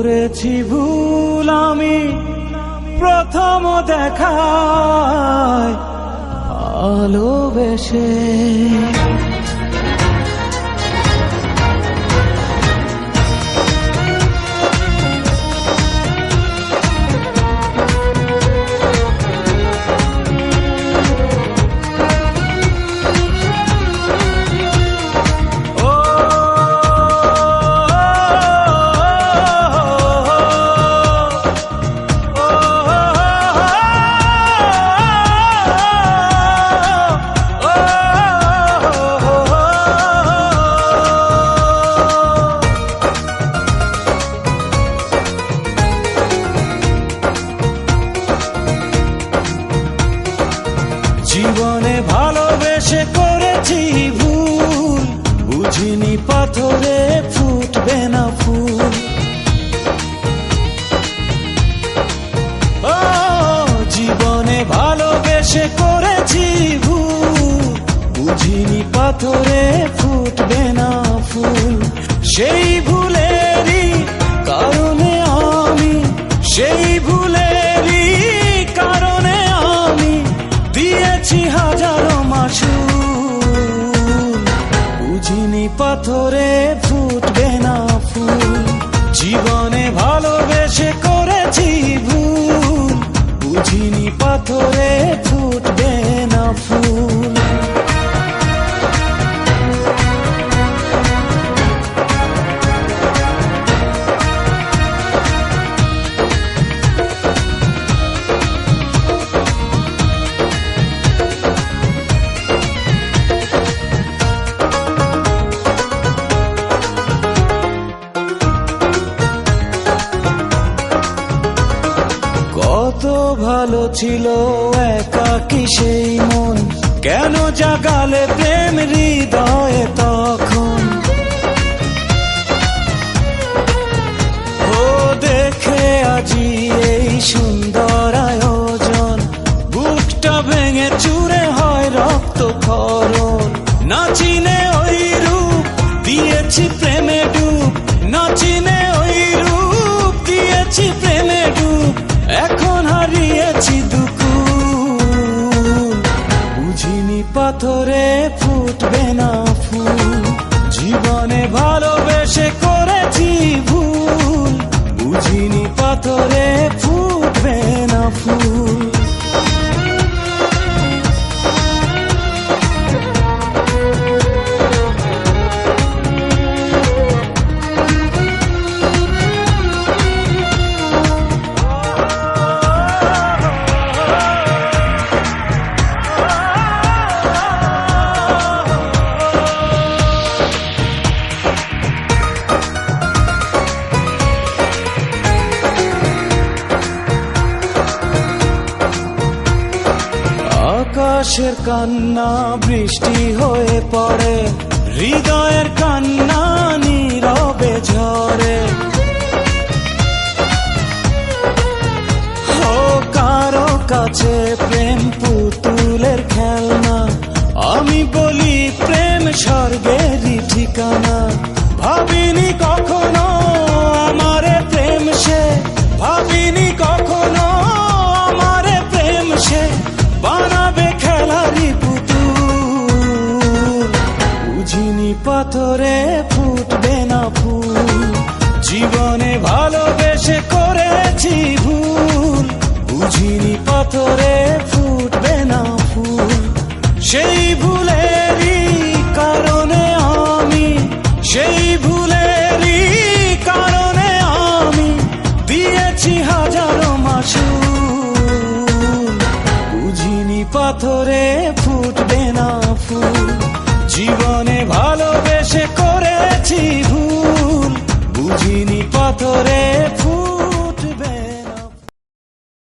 করেছি ভুল আমি প্রথম দেখায় ভালোবেসে। জীবনে ভালোবেসে করেছি ভুল, বুঝিনি পাথরে ফুটবে না ফুল। ও জীবনে ভালোবেসে করেছি ভুল, বুঝিনি পাথরে ফুটবে না ফুল। সেই ভুলেরই কারণে আমি, সেই ভুলেরই কারণে আমি দিয়েছি হাজারো মাসুল। বুঝিনি পাথরে ফুটবে না ফুল, জীবনে ভালোবেসে করেছি ভুল, বুঝিনি পাথরে ফুটবে না ফুল। কত ভালো ছিল একাকী সেই মন, কেন জাগালে প্রেম হৃদয়ে তখন। ও দেখে আজি এই সুন্দর আয়োজন, বুকটা ভেঙে চুরে হয় রক্ত ক্ষরণ। না চিনে ওই রূপ দিয়েছি প্রেমে ডুব, না চিনে ওই রূপ দিয়েছি প্রেমে ডুব। এখন হারিয়েছি দুকুল, বুঝিনি পাথরে ফুটবে না ফুল। জীবনে ভালোবেসে করেছি ভুল, বুঝিনি পাথরে ফুটবে না ফুল। আকাশের কান্না বৃষ্টি হয়ে পড়ে, হৃদয়ের কান্না নীরবে ঝরে। ও কারো কাছে প্রেম পুতুলের খেলনা, আমি বলি প্রেম স্বর্গেরই ঠিকানা। ভাবিনি কখনো আমারে প্রেম সে, ভাবিনি কখনো আমারে প্রেম সে বানাবে খেলারি পুতুল। বুঝিনি পাথরে ফুটবে না ফুল, জীবনে ভালোবেসে করেছি ভুল, বুঝিনি পাথরে ফুটবে না ফুল। সেই ভুলেরই কারণে আমি, সেই ভুলেরই কারণে আমি দিয়েছি হাজারো মাসুল। বুঝিনি পাথরে ফুটবে না ফুল, জীবনে ভালোবেসে করেছি ভুল, বুঝিনি পাথরে ফুল।